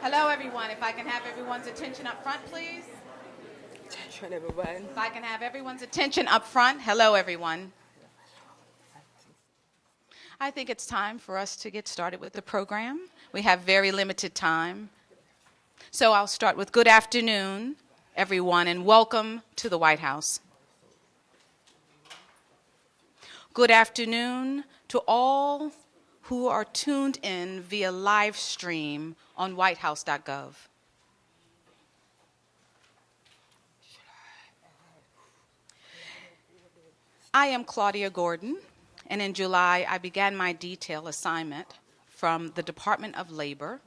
Hello, everyone. If I can have everyone's attention up front, please. Attention, everyone. If I can have everyone's attention up front. Hello, everyone. I think it's time for us to get started with the program. We have very limited time. So I'll start with good afternoon, everyone, and welcome to the White House. Good afternoon to all who are tuned in via live stream on whitehouse.gov. I am Claudia Gordon, and in July I began my detail assignment from the Department of Labor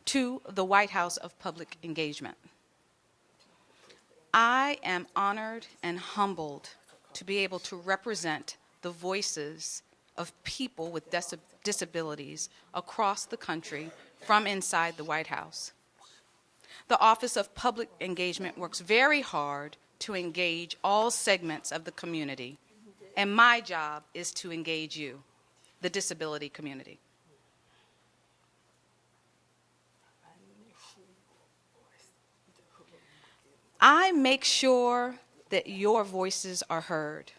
to the White House of Public Engagement. I am honored and humbled to be able to represent the voices of people with disabilities across the country from inside the White House. The Office of Public Engagement works very hard to engage all segments of the community, and my job is to engage you, the disability community. I make sure that your voices are heard.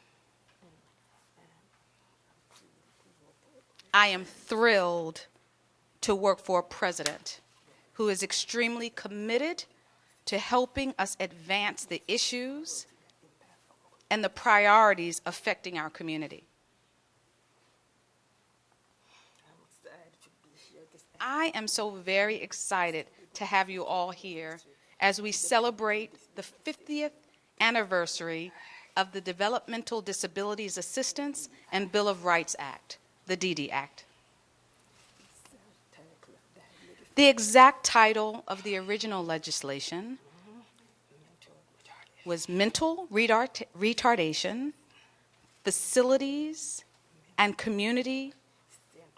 I am thrilled to work for a president who is extremely committed to helping us advance the issues and the priorities affecting our community. I am so very excited to have you all here as we celebrate the 50th anniversary of the Developmental Disabilities Assistance and Bill of Rights Act, the DD Act. The exact title of the original legislation was Mental Retardation, Facilities and Community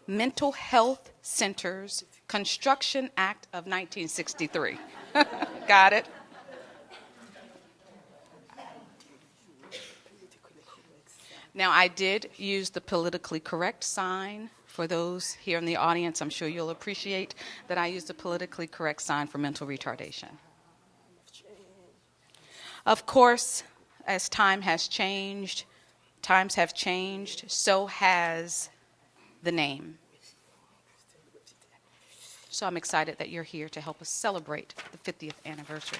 Mental Health Centers Construction Act of 1963. Got it? Now, I did use the politically correct sign. For those here in the audience, I'm sure you'll appreciate that I used the politically correct sign for mental retardation. Of course, as times have changed, so has the name. So I'm excited that you're here to help us celebrate the 50th anniversary.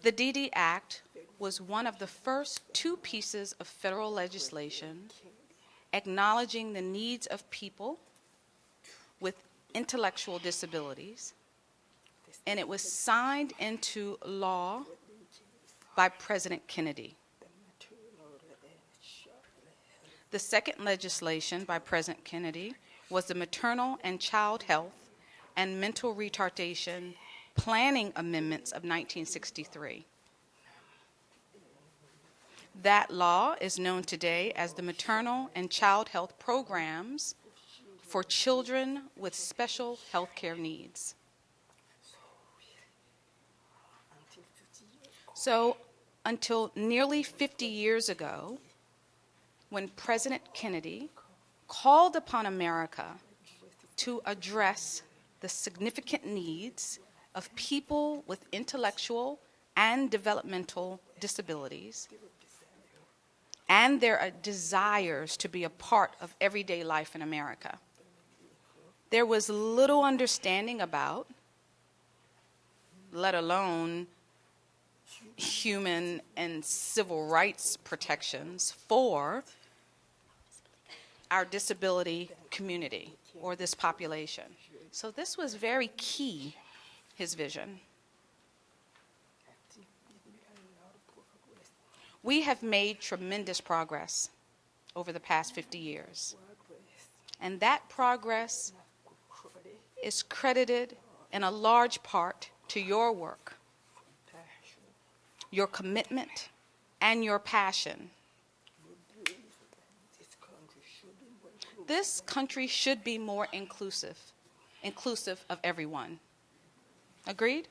The DD Act was one of the first two pieces of federal legislation acknowledging the needs of people with intellectual disabilities, and it was signed into law by President Kennedy. The second legislation by President Kennedy was the Maternal and Child Health and Mental Retardation Planning Amendments of 1963. That law is known today as the Maternal and Child Health Programs for Children with Special Health Care Needs. So, until nearly 50 years ago, when President Kennedy called upon America to address the significant needs of people with intellectual and developmental disabilities and their desires to be a part of everyday life in America, there was little understanding about, let alone human and civil rights protections for our disability community or this population. So this was very key, his vision. We have made tremendous progress over the past 50 years, and that progress is credited in a large part to your work, your commitment, and your passion. This country should be more inclusive of everyone. Agreed?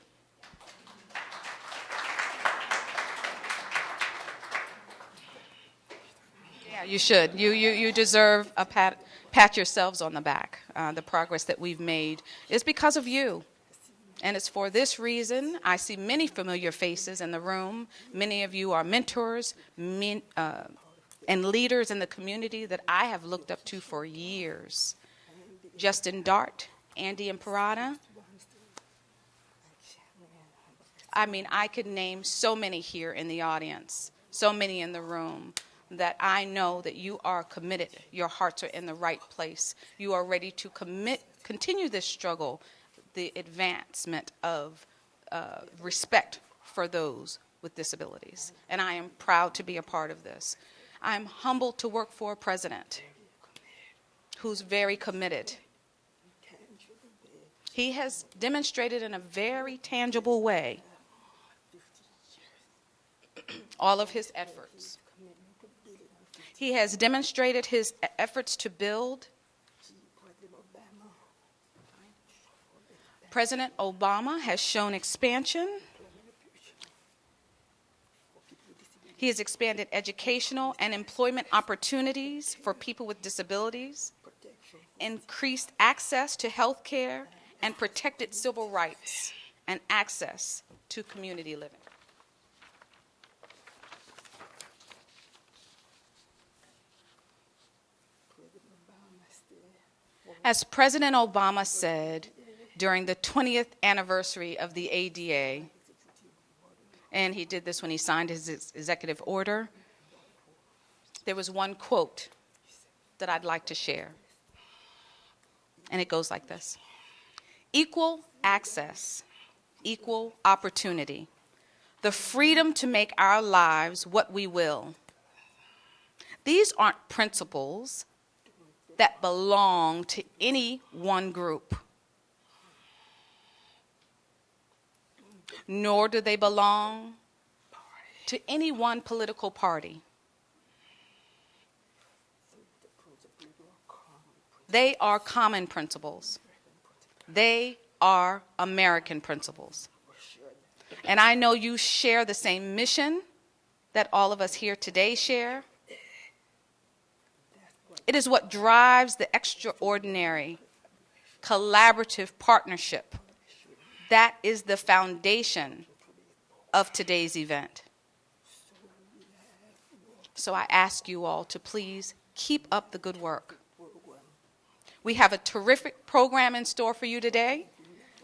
You should. You deserve a pat yourselves on the back. The progress that we've made is because of you. And it's for this reason I see many familiar faces in the room. Many of you are mentors and leaders in the community that I have looked up to for years. Justin Dart, Andy and Parada. I mean, I could name so many here in the audience, so many in the room, that I know that you are committed. Your hearts are in the right place. You are ready to continue this struggle, the advancement of respect for those with disabilities. And I am proud to be a part of this. I'm humbled to work for a president who's very committed. He has demonstrated in a very tangible way all of his efforts. He has demonstrated his efforts to build. President Obama has shown expansion. He has expanded educational and employment opportunities for people with disabilities, increased access to health care, and protected civil rights and access to community living. As President Obama said during the 20th anniversary of the ADA, and he did this when he signed his executive order, there was one quote that I'd like to share. And it goes like this: equal access, equal opportunity, the freedom to make our lives what we will. These aren't principles that belong to any one group, nor do they belong to any one political party. They are common principles. They are American principles. And I know you share the same mission that all of us here today share. It is what drives the extraordinary, collaborative partnership that is the foundation of today's event. So I ask you all to please keep up the good work. We have a terrific program in store for you today,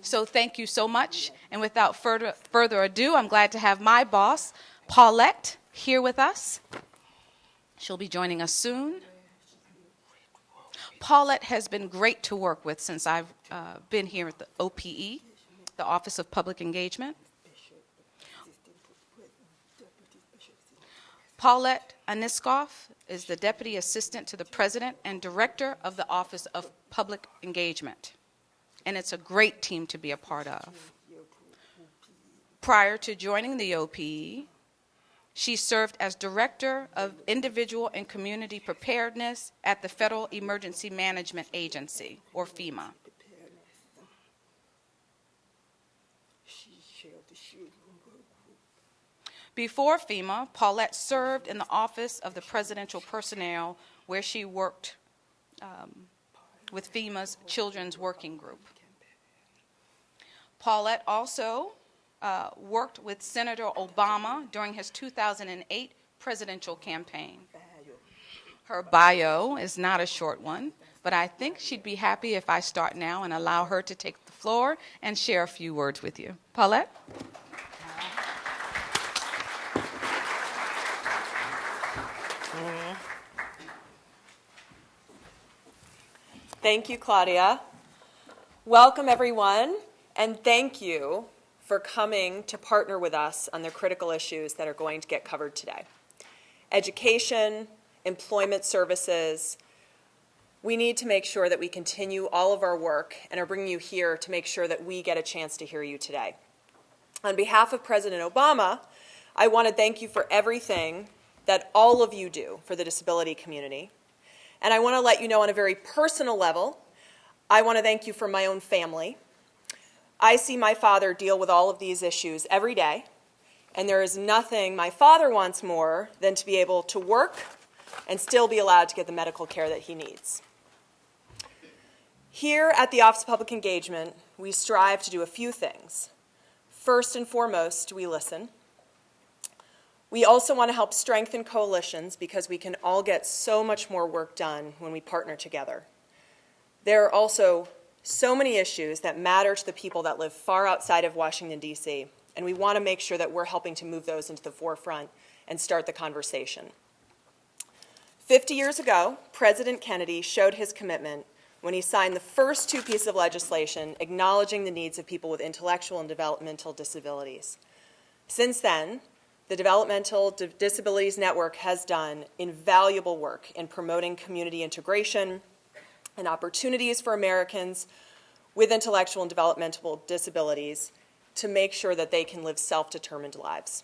so thank you so much. And without further ado, I'm glad to have my boss, Paulette, here with us. She'll be joining us soon. Paulette has been great to work with since I've been here at the OPE, the Office of Public Engagement. Paulette Aniskoff is the Deputy Assistant to the President and Director of the Office of Public Engagement. And it's a great team to be a part of. Prior to joining the OPE, she served as Director of Individual and Community Preparedness at the Federal Emergency Management Agency, or FEMA. Before FEMA, Paulette served in the Office of the Presidential Personnel, where she worked with FEMA's Children's Working Group. Paulette also worked with Senator Obama during his 2008 presidential campaign. Her bio is not a short one, but I think she'd be happy if I start now and allow her to take the floor and share a few words with you. Paulette? Thank you, Claudia. Welcome, everyone, and thank you for coming to partner with us on the critical issues that are going to get covered today. Education, employment services. We need to make sure that we continue all of our work and are bringing you here to make sure that we get a chance to hear you today. On behalf of President Obama, I want to thank you for everything that all of you do for the disability community. And I want to let you know on a very personal level, I want to thank you for my own family. I see my father deal with all of these issues every day, and there is nothing my father wants more than to be able to work and still be allowed to get the medical care that he needs. Here at the Office of Public Engagement, we strive to do a few things. First and foremost, we listen. We also want to help strengthen coalitions because we can all get so much more work done when we partner together. There are also so many issues that matter to the people that live far outside of Washington, D.C., and we want to make sure that we're helping to move those into the forefront and start the conversation. 50 years ago, President Kennedy showed his commitment when he signed the first two pieces of legislation acknowledging the needs of people with intellectual and developmental disabilities. Since then, the Developmental Disabilities Network has done invaluable work in promoting community integration and opportunities for Americans with intellectual and developmental disabilities to make sure that they can live self-determined lives.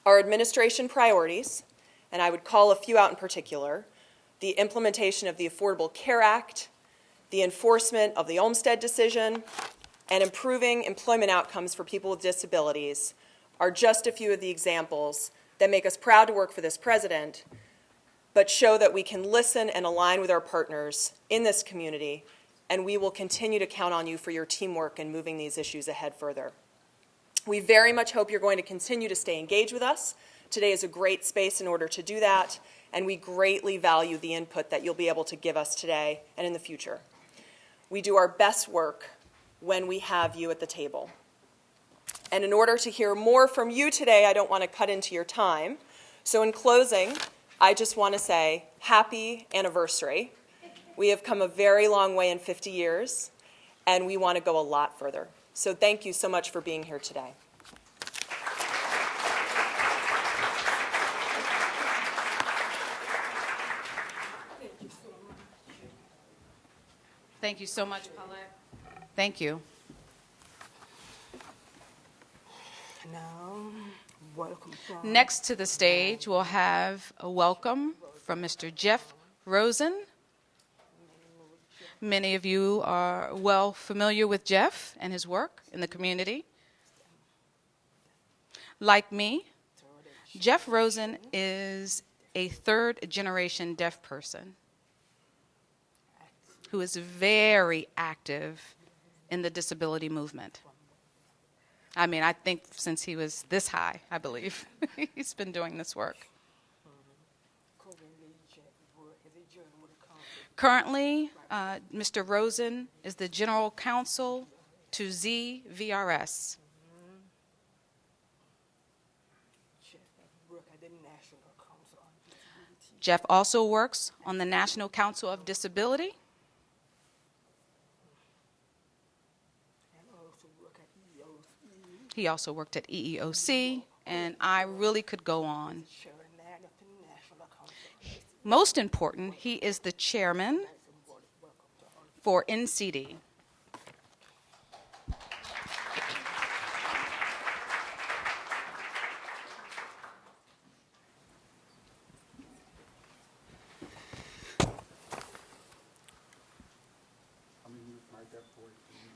Our administration priorities, and I would call a few out in particular, the implementation of the Affordable Care Act, the enforcement of the Olmstead decision, and improving employment outcomes for people with disabilities are just a few of the examples that make us proud to work for this president, but show that we can listen and align with our partners in this community, and we will continue to count on you for your teamwork in moving these issues ahead further. We very much hope you're going to continue to stay engaged with us. Today is a great space in order to do that, and we greatly value the input that you'll be able to give us today and in the future. We do our best work when we have you at the table. And in order to hear more from you today, I don't want to cut into your time. So in closing, I just want to say happy anniversary. We have come a very long way in 50 years, and we want to go a lot further. So thank you so much for being here today. Thank you so much, Paulette. Thank you. Now, welcome. Next to the stage, we'll have a welcome from Mr. Jeff Rosen. Many of you are well familiar with Jeff and his work in the community. Like me, Jeff Rosen is a third-generation deaf person who is very active in the disability movement. I mean, I think since he was this high, I believe, he's been doing this work. Currently, Mr. Rosen is the General Counsel to ZVRS. Jeff also works on the National Council of Disability. He also worked at EEOC, and I really could go on. Most important, he is the chairman for NCD.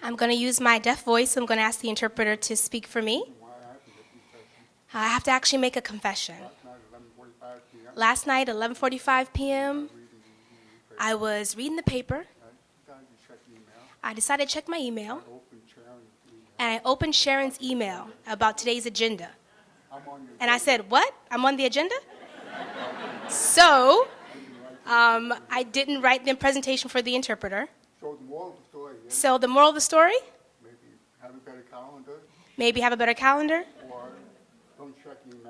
I'm going to use my deaf voice. I'm going to ask the interpreter to speak for me. I have to actually make a confession. Last night, 11:45 p.m., I was reading the paper. I decided to check my email, and I opened Sharon's email about today's agenda. And I said, what? I'm on the agenda? So I didn't write the presentation for the interpreter. So the moral of the story? Maybe have a better calendar.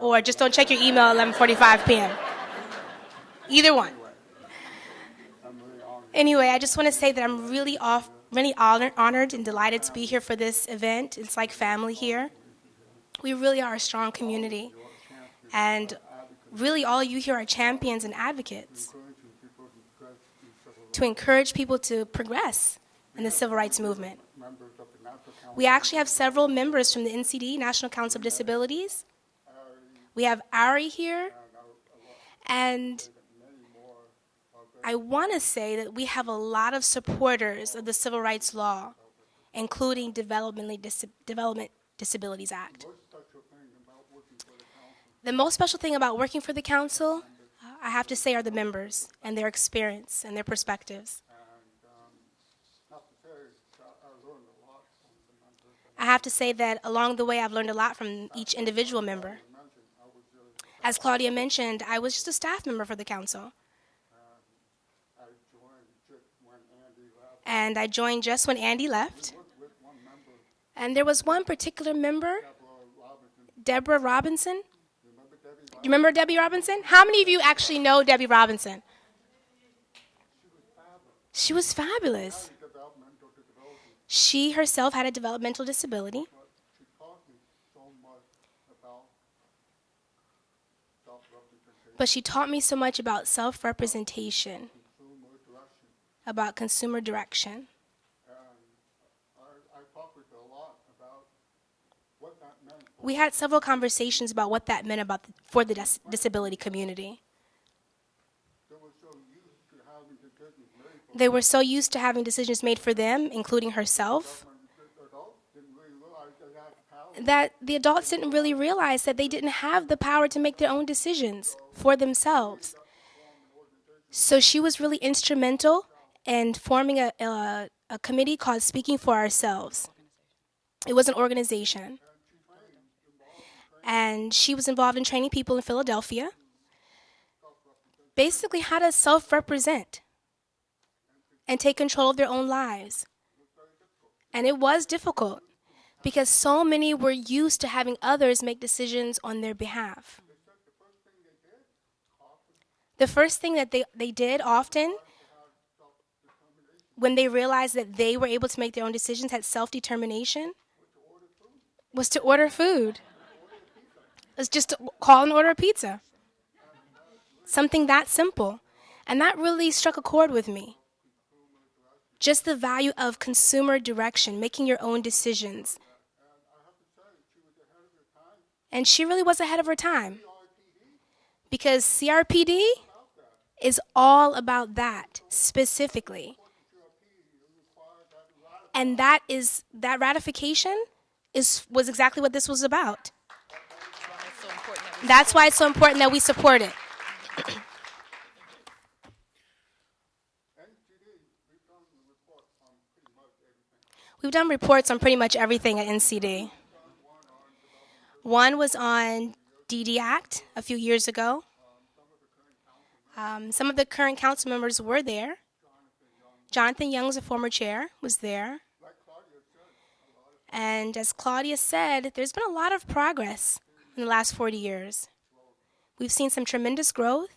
Or just don't check your email at 11:45 p.m. Either one. Anyway, I just want to say that I'm really honored and delighted to be here for this event. It's like family here. We really are a strong community. And really all you here are champions and advocates to encourage people to progress in the civil rights movement. We actually have several members from the NCD, National Council of Disabilities. We have Ari here, and I want to say that we have a lot of supporters of the Civil Rights Law, including Development Disabilities Act. The most special thing about working for the council, I have to say, are the members and their experience and their perspectives. Have to say that I learned a lot from the members. I have to say that along the way, I've learned a lot from each individual member. You mentioned I was As Claudia mentioned, I was just a staff member for the council, I joined just when Andy left. and I joined just when Andy left. Worked with one member, And there was one particular member, Deborah Robinson. Deborah Robinson. Remember Debbie? Do you remember Debbie Robinson? How many of you actually know Debbie Robinson? She was fabulous. Developmental disabilities. She herself had a developmental disability, But she taught me so much about self-representation, but she taught me so much about self-representation, consumer direction. about consumer direction. And I talked with her a lot about what that meant. We had several conversations about what that meant for the disability community. They were so used to having decisions made for They were so used to having decisions made for them, including herself, when the adults didn't really realize they had the power. that the adults didn't really realize that they didn't have the power to make their own decisions for themselves. So she was really instrumental in forming a committee called Speaking for Ourselves. It was an organization. And she was involved in training people in Philadelphia, basically how to self-represent and take control of their own lives. And it was difficult because so many were used to having others make decisions on their behalf. The first thing that they did often, when they realized that they were able to make their own decisions, had self-determination, was to order food. It's just to call and order a pizza. Something that simple. And that really struck a chord with me. Just the value of consumer direction, making your own decisions. And she really was ahead of her time. Because CRPD is all about that, specifically. And that ratification was exactly what this was about. That's why it's so important that we support it. We've done reports on pretty much everything at NCD. One was on DD Act a few years ago. Some of the current council members were there. Jonathan Young, a former chair, was there. And as Claudia said, there's been a lot of progress in the last 40 years. We've seen some tremendous growth.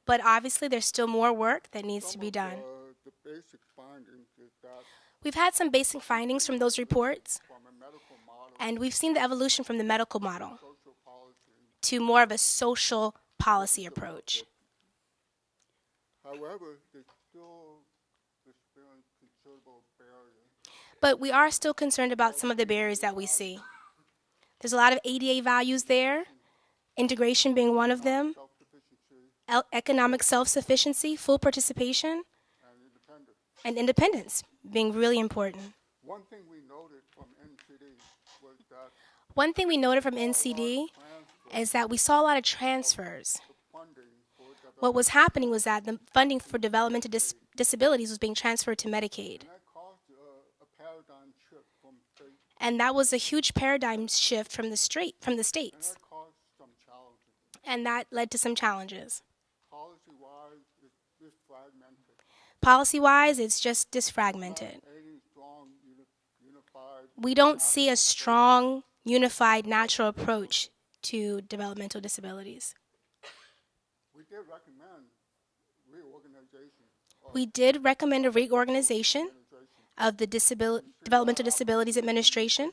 But obviously, there's still more work that needs to be done. The basic findings is that We've had some basic findings from those reports, from a medical model, and we've seen the evolution from the medical model social policy, to more of a social policy approach. however, they still experience considerable barriers. But we are still concerned about some of the barriers that we see. There's a lot of ADA values there, integration being one of them, Self-sufficiency economic self-sufficiency, full participation, and independence. and independence being really important. One thing we noted from NCD was that One thing we noted from NCD is that we saw a lot of transfers. funding for What was happening was that the funding for developmental disabilities was being transferred to Medicaid. that caused a paradigm shift from state, And that was a huge paradigm shift from the states. that caused some challenges. And that led to some challenges. Policy-wise, it's fragmented. Policy-wise, it's just disfragmented. Any strong, unified We don't see a strong, unified, natural approach to developmental disabilities. We did recommend reorganization We did recommend a reorganization of the Developmental Disabilities Administration,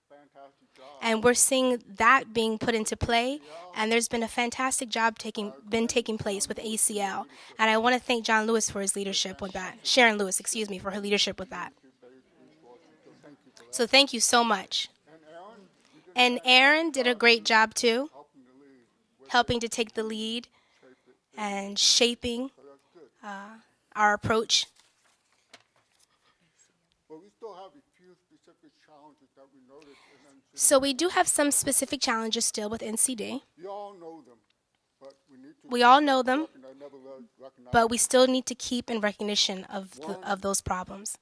fantastic job. and we're seeing that being put into play, and there's been a fantastic job taking place with ACL, and I want to thank John Lewis for his leadership with that. Sharon Lewis, excuse me, for her leadership with that. So thank you so much. And Aaron did a great job too, helping to take the lead and shaping our approach. But we still have a few specific challenges that we noticed. And then So we do have some specific challenges still with NCD. You all know them, but we need to. We all know them, recognize, never recognize but we still need to keep in recognition of those problems.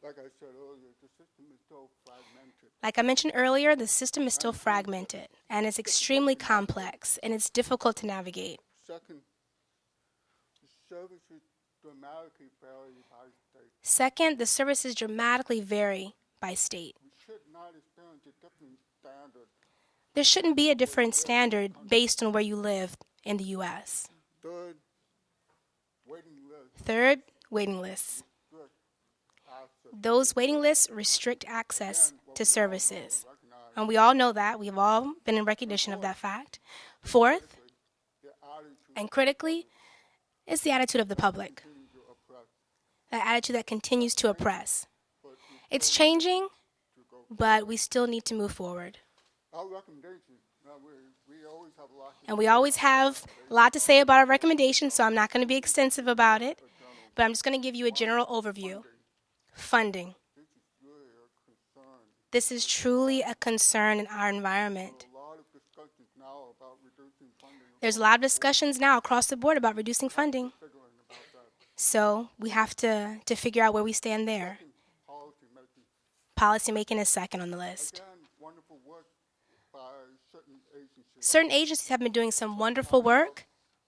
Like I said earlier, the system is so fragmented. Like I mentioned earlier, the system is still fragmented, and it's extremely complex, and it's difficult to navigate. Second, the services dramatically vary by state. Second, the services dramatically vary by state. We should not experience a different standard. There shouldn't be a different standard based on where you live in the U.S. Third, waiting list. Third, waiting lists. Strict access. Those waiting lists restrict access to services. And we all know that. We've all been in recognition of that fact. Fourth, The attitude and critically, is the attitude of the public. to oppress. That attitude that continues to oppress. It's changing, but we still need to move forward. Our recommendations, we always have a lot to And we always have a lot to say about our recommendations, so I'm not going to be extensive about it. But I'm just going to give you a general overview. Funding. This is really a concern. This is truly a concern in our environment. A lot of discussions now about reducing funding, There's a lot of discussions now across the board about reducing funding. figuring about that. So we have to figure out where we stand there. Policy making. Policymaking is second on the list. Again, wonderful work by certain agencies. Certain agencies have been doing some wonderful work,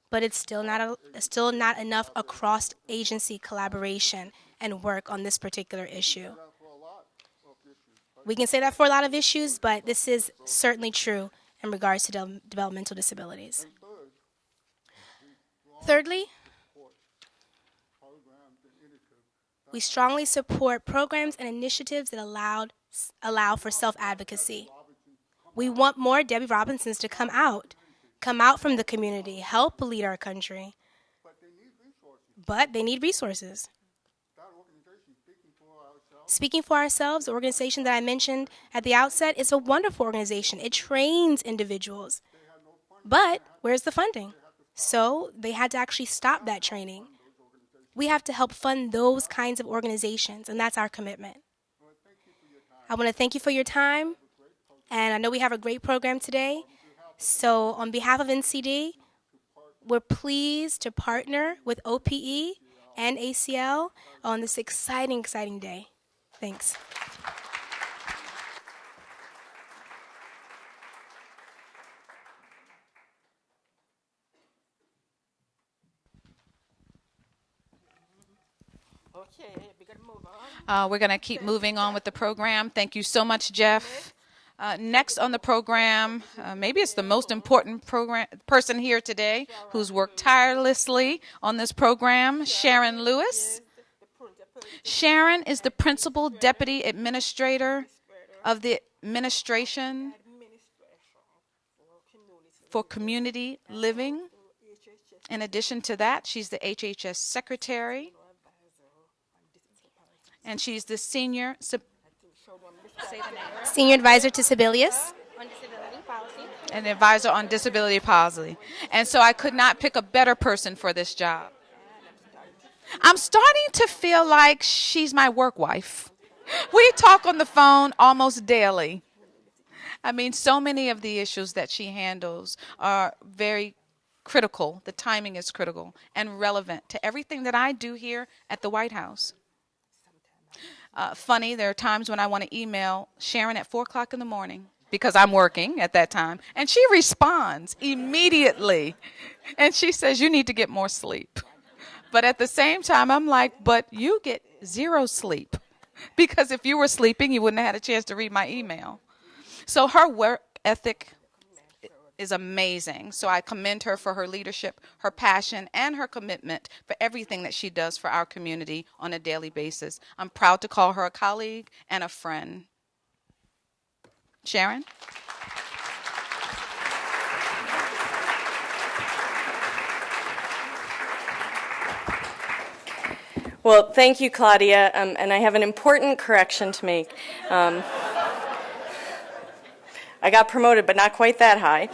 but it's still not enough across agency collaboration and work on this particular issue. That for a lot of issues. But We can say that for a lot of issues, but this is certainly true in regards to developmental disabilities. third, Thirdly, support programs and initiatives we strongly support programs and initiatives that allow for self-advocacy. We want more Debbie Robinsons to come out from the community, help lead our country. but they need resources. But they need resources. That organization, speaking for ourselves, Speaking for Ourselves, the organization that I mentioned at the outset, is a wonderful organization. It trains individuals. But where's the funding? So they had to actually stop that training. We have to help fund those kinds of organizations, and that's our commitment. I want to thank you for your time, and I know we have a great program today. So on behalf of NCD, we're pleased to partner with OPE and ACL on this exciting day. Thanks. Okay, we gotta move on. We're going to keep moving on with the program. Thank you so much, Jeff. Next on the program, maybe it's the most important person here today who's worked tirelessly on this program, Sharon Lewis. Sharon is the Principal Deputy Administrator of the Administration for Community Living. In addition to that, she's the HHS Secretary, and she's the Senior Advisor to Sibelius on disability policy. an advisor on disability policy. And so I could not pick a better person for this job. I'm starting to feel like she's my work wife. We talk on the phone almost daily. I mean, so many of the issues that she handles are very critical. The timing is critical and relevant to everything that I do here at the White House. Funny, there are times when I want to email Sharon at 4 o'clock in the morning because I'm working at that time, and she responds immediately. And she says, you need to get more sleep. But at the same time, I'm like, but you get zero sleep. Because if you were sleeping, you wouldn't have had a chance to read my email. So her work ethic is amazing. So I commend her for her leadership, her passion, and her commitment for everything that she does for our community on a daily basis. I'm proud to call her a colleague and a friend. Sharon? Well, thank you, Claudia, and I have an important correction to make. I got promoted, but not quite that high.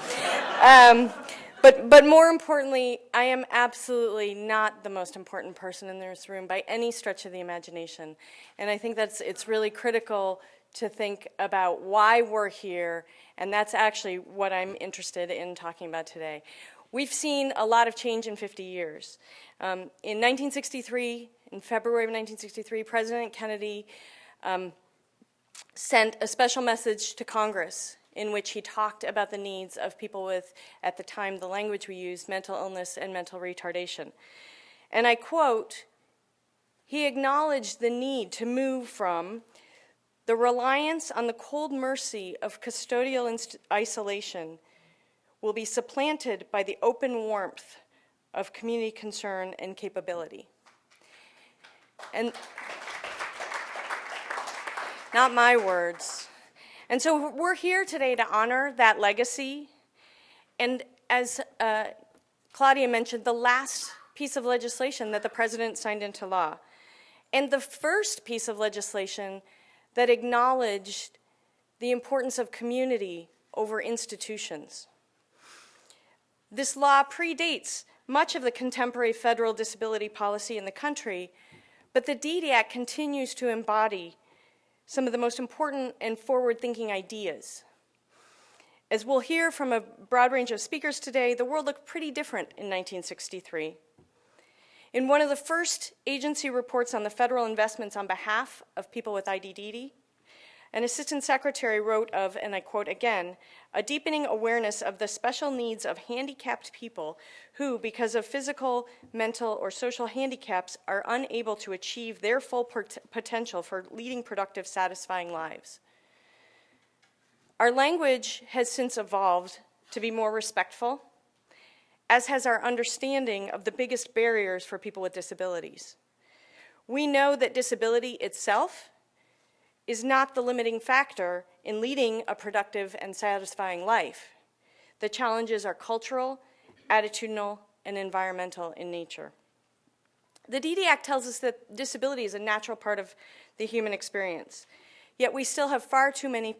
But more importantly, I am absolutely not the most important person in this room by any stretch of the imagination. And I think it's really critical to think about why we're here, and that's actually what I'm interested in talking about today. We've seen a lot of change in 50 years. In 1963, in February of 1963, President Kennedy sent a special message to Congress in which he talked about the needs of people with, at the time, the language we used, mental illness and mental retardation. And I quote, he acknowledged the need to move from the reliance on the cold mercy of custodial isolation will be supplanted by the open warmth of community concern and capability. And not my words. And so we're here today to honor that legacy. And as Claudia mentioned, the last piece of legislation that the president signed into law, and the first piece of legislation that acknowledged the importance of community over institutions. This law predates much of the contemporary federal disability policy in the country, but the DDAC continues to embody some of the most important and forward-thinking ideas. As we'll hear from a broad range of speakers today, the world looked pretty different in 1963. In one of the first agency reports on the federal investments on behalf of people with IDD, an assistant secretary wrote of, and I quote again, a deepening awareness of the special needs of handicapped people who, because of physical, mental, or social handicaps, are unable to achieve their full potential for leading productive, satisfying lives. Our language has since evolved to be more respectful, as has our understanding of the biggest barriers for people with disabilities. We know that disability itself is not the limiting factor in leading a productive and satisfying life. The challenges are cultural, attitudinal, and environmental in nature. The DDAC tells us that disability is a natural part of the human experience, yet we still have far too many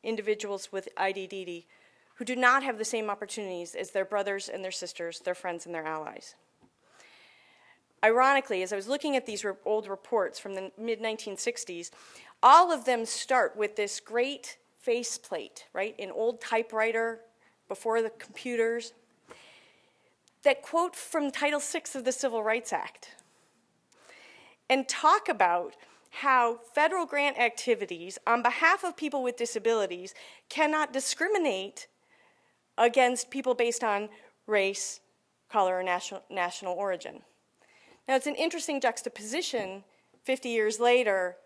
individuals with IDD who do not have the same opportunities as their brothers and their sisters, their friends and their allies. Ironically, as I was looking at these old reports from the mid-1960s, all of them start with this great faceplate, right, an old typewriter before the computers, that quote from Title VI of the Civil Rights Act and talk about how federal grant activities on behalf of people with disabilities cannot discriminate against people based on race, color, or national origin. Now, it's an interesting juxtaposition 50 years later,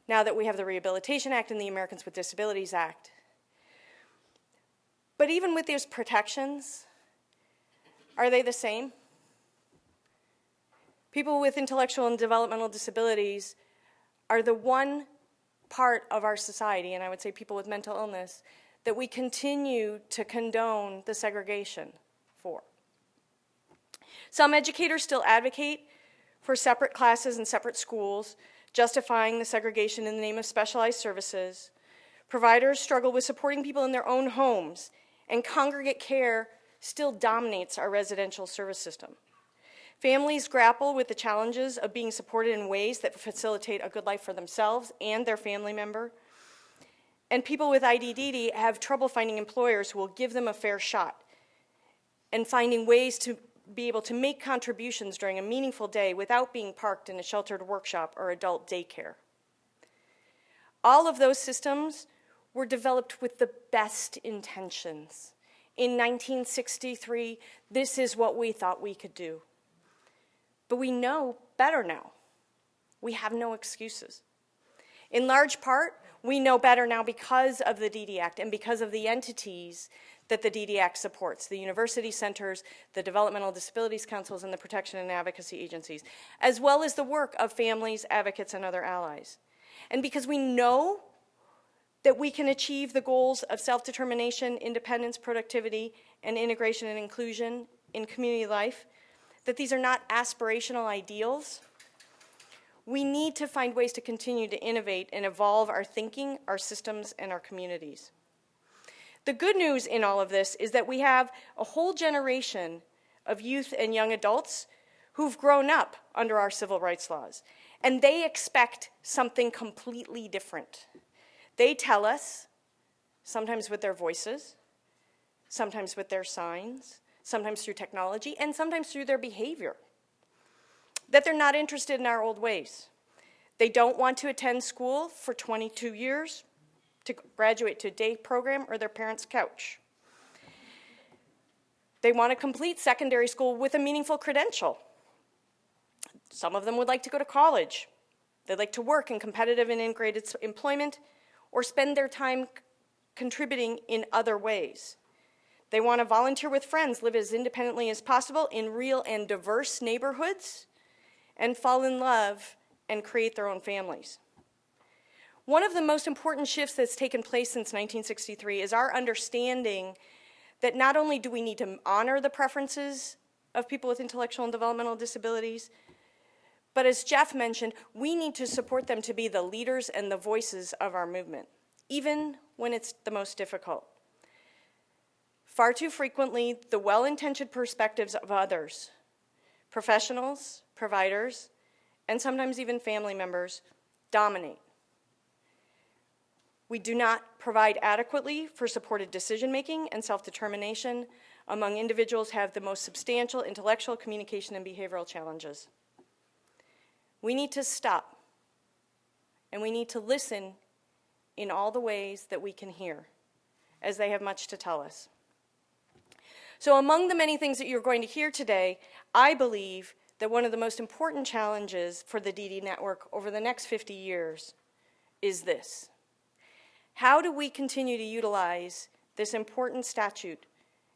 now that we have the Rehabilitation Act and the Americans with Disabilities Act. But even with those protections, are they the same? People with intellectual and developmental disabilities are the one part of our society, and I would say people with mental illness, that we continue to condone the segregation for. Some educators still advocate for separate classes and separate schools, justifying the segregation in the name of specialized services. Providers struggle with supporting people in their own homes, and congregate care still dominates our residential service system. Families grapple with the challenges of being supported in ways that facilitate a good life for themselves and their family member. And people with IDD have trouble finding employers who will give them a fair shot and finding ways to be able to make contributions during a meaningful day without being parked in a sheltered workshop or adult daycare. All of those systems were developed with the best intentions. In 1963, this is what we thought we could do. But we know better now. We have no excuses. In large part, we know better now because of the DDAC and because of the entities that the DDAC supports, the university centers, the Developmental Disabilities Councils, and the protection and advocacy agencies, as well as the work of families, advocates, and other allies. And because we know that we can achieve the goals of self-determination, independence, productivity, and integration and inclusion in community life, that these are not aspirational ideals, we need to find ways to continue to innovate and evolve our thinking, our systems, and our communities. The good news in all of this is that we have a whole generation of youth and young adults who've grown up under our civil rights laws, and they expect something completely different. They tell us, sometimes with their voices, sometimes with their signs, sometimes through technology, and sometimes through their behavior, that they're not interested in our old ways. They don't want to attend school for 22 years to graduate to a day program or their parents' couch. They want to complete secondary school with a meaningful credential. Some of them would like to go to college. They'd like to work in competitive and integrated employment or spend their time contributing in other ways. They want to volunteer with friends, live as independently as possible in real and diverse neighborhoods, and fall in love and create their own families. One of the most important shifts that's taken place since 1963 is our understanding that not only do we need to honor the preferences of people with intellectual and developmental disabilities, but as Jeff mentioned, we need to support them to be the leaders and the voices of our movement, even when it's the most difficult. Far too frequently, the well-intentioned perspectives of others, professionals, providers, and sometimes even family members, dominate. We do not provide adequately for supported decision-making and self-determination among individuals who have the most substantial intellectual, communication, and behavioral challenges. We need to stop, and we need to listen in all the ways that we can hear, as they have much to tell us. So among the many things that you're going to hear today, I believe that one of the most important challenges for the DD network over the next 50 years is this. How do we continue to utilize this important statute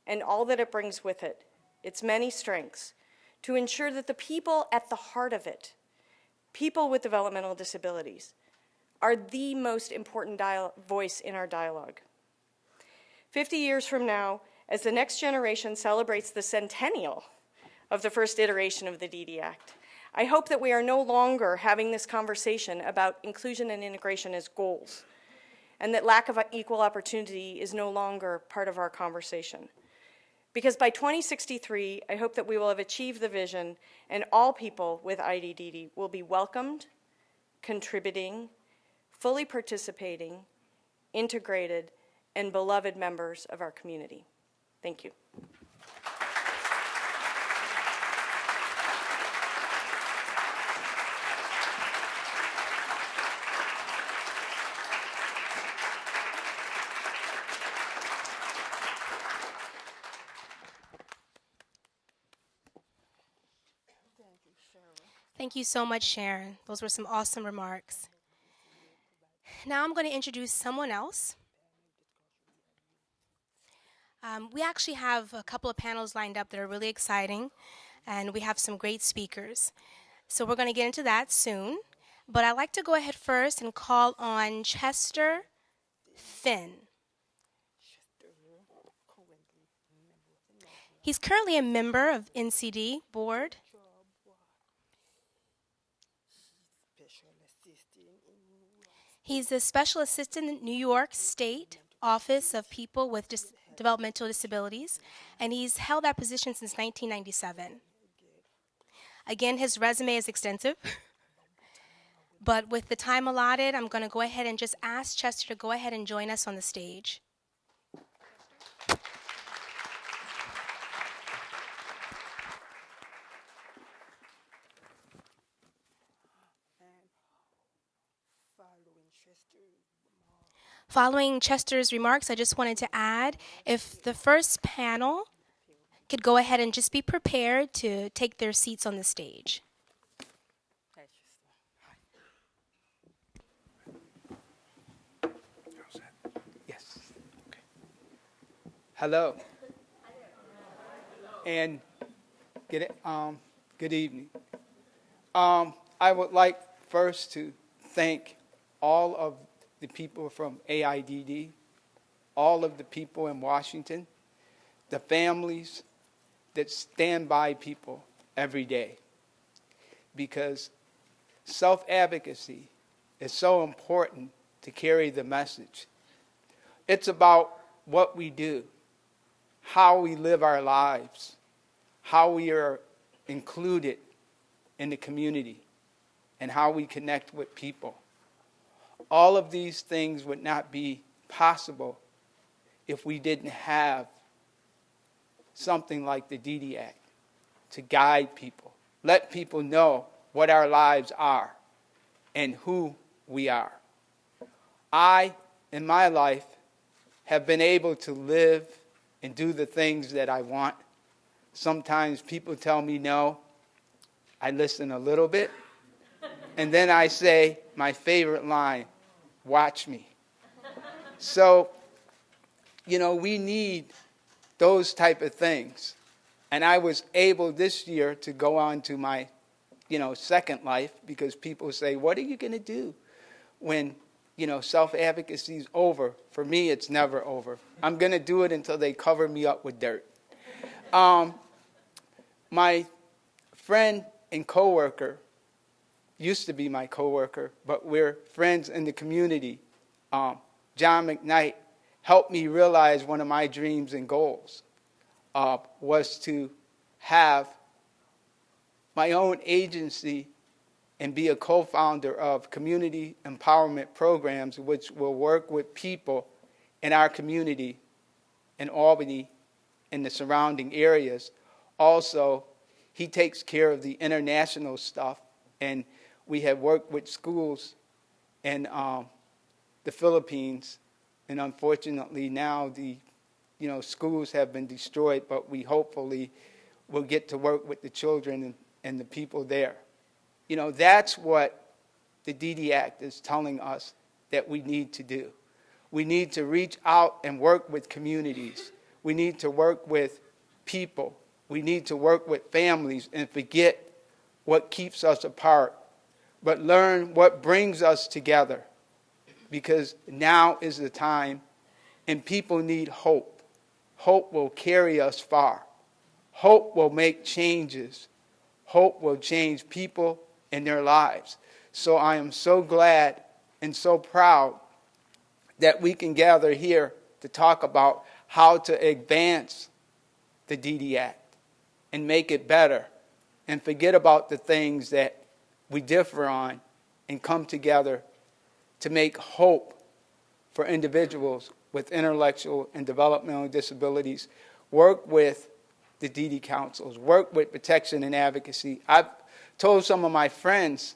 and all that it brings with it, its many strengths, to ensure that the people at the heart of it, people with developmental disabilities, are the most important voice in our dialogue? 50 years from now, as the next generation celebrates the centennial of the first iteration of the DD Act, I hope that we are no longer having this conversation about inclusion and integration as goals, and that lack of equal opportunity is no longer part of our conversation. Because by 2063, I hope that we will have achieved the vision and all people with IDDD will be welcomed, contributing, fully participating, integrated, and beloved members of our community. Thank you. Thank you so much, Sharon. Those were some awesome remarks. Now I'm going to introduce someone else. We actually have a couple of panels lined up that are really exciting, and we have some great speakers. So we're going to get into that soon. But I'd like to go ahead first and call on Chester Finn. He's currently a member of NCD board. He's a special assistant in New York State Office of People with Developmental Disabilities, and he's held that position since 1997. Again, his resume is extensive, but with the time allotted, I'm going to go ahead and just ask Chester to go ahead and join us on the stage. Following Chester's remarks, I just wanted to add, if the first panel could go ahead and just be prepared to take their seats on the stage. Yes. Okay. Hello. And good evening. I would like first to thank all of the people from AIDD, all of the people in Washington, the families that stand by people every day. Because self-advocacy is so important to carry the message. It's about what we do, how we live our lives, how we are included in the community, and how we connect with people. all of these things would not be possible if we didn't have something like the DD Act to guide people, let people know what our lives are and who we are. I, in my life, have been able to live and do the things that I want. Sometimes people tell me no. I listen a little bit. And then I say my favorite line, watch me. So, we need those type of things. And I was able this year to go on to my, second life, because people say, what are you going to do when, self-advocacy is over? For me, it's never over. I'm going to do it until they cover me up with dirt. My friend and coworker, used to be my coworker, but we're friends in the community, John McKnight, helped me realize one of my dreams and goals was to have my own agency and be a co-founder of community empowerment programs, which will work with people in our community in Albany and the surrounding areas. Also, he takes care of the international stuff, and we have worked with schools in the Philippines, and unfortunately now the schools have been destroyed, but we hopefully will get to work with the children and the people there. That's what the DD Act is telling us that we need to do. We need to reach out and work with communities. We need to work with people. We need to work with families and forget what keeps us apart, but learn what brings us together, because now is the time, and people need hope. Hope will carry us far. Hope will make changes. Hope will change people and their lives. So I am so glad and so proud that we can gather here to talk about how to advance the DD Act and make it better, and forget about the things that we differ on and come together to make hope for individuals with intellectual and developmental disabilities. Work with the DD councils, work with protection and advocacy. I've told some of my friends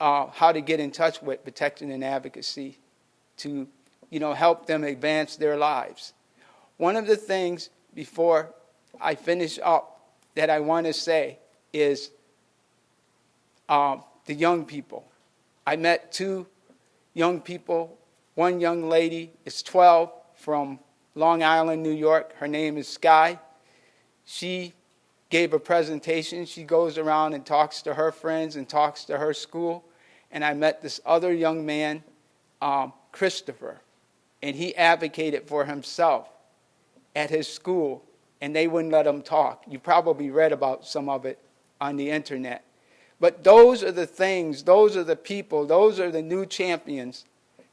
how to get in touch with protection and advocacy to help them advance their lives. One of the things before I finish up that I want to say is the young people. I met two young people. One young lady is 12 from Long Island, New York. Her name is Sky. She gave a presentation. She goes around and talks to her friends and talks to her school. And I met this other young man, Christopher, and he advocated for himself at his school, and they wouldn't let him talk. You probably read about some of it on the internet. But those are the things, those are the people, those are the new champions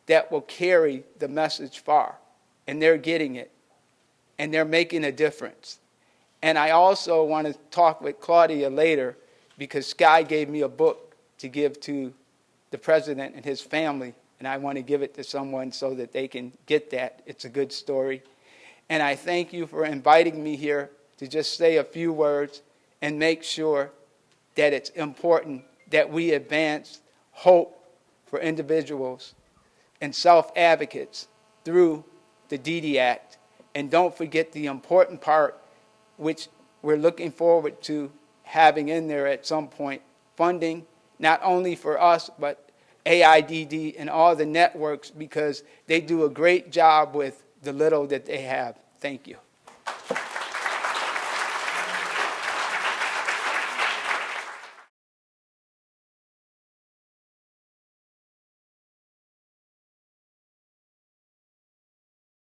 that will carry the message far. And they're getting it. And they're making a difference. And I also want to talk with Claudia later, because Sky gave me a book to give to the president and his family, and I want to give it to someone so that they can get that. It's a good story. And I thank you for inviting me here to just say a few words and make sure that it's important that we advance hope for individuals and self-advocates through the DD Act. And don't forget the important part, which we're looking forward to having in there at some point, funding, not only for us, but AIDD and all the networks, because they do a great job with the little that they have. Thank you.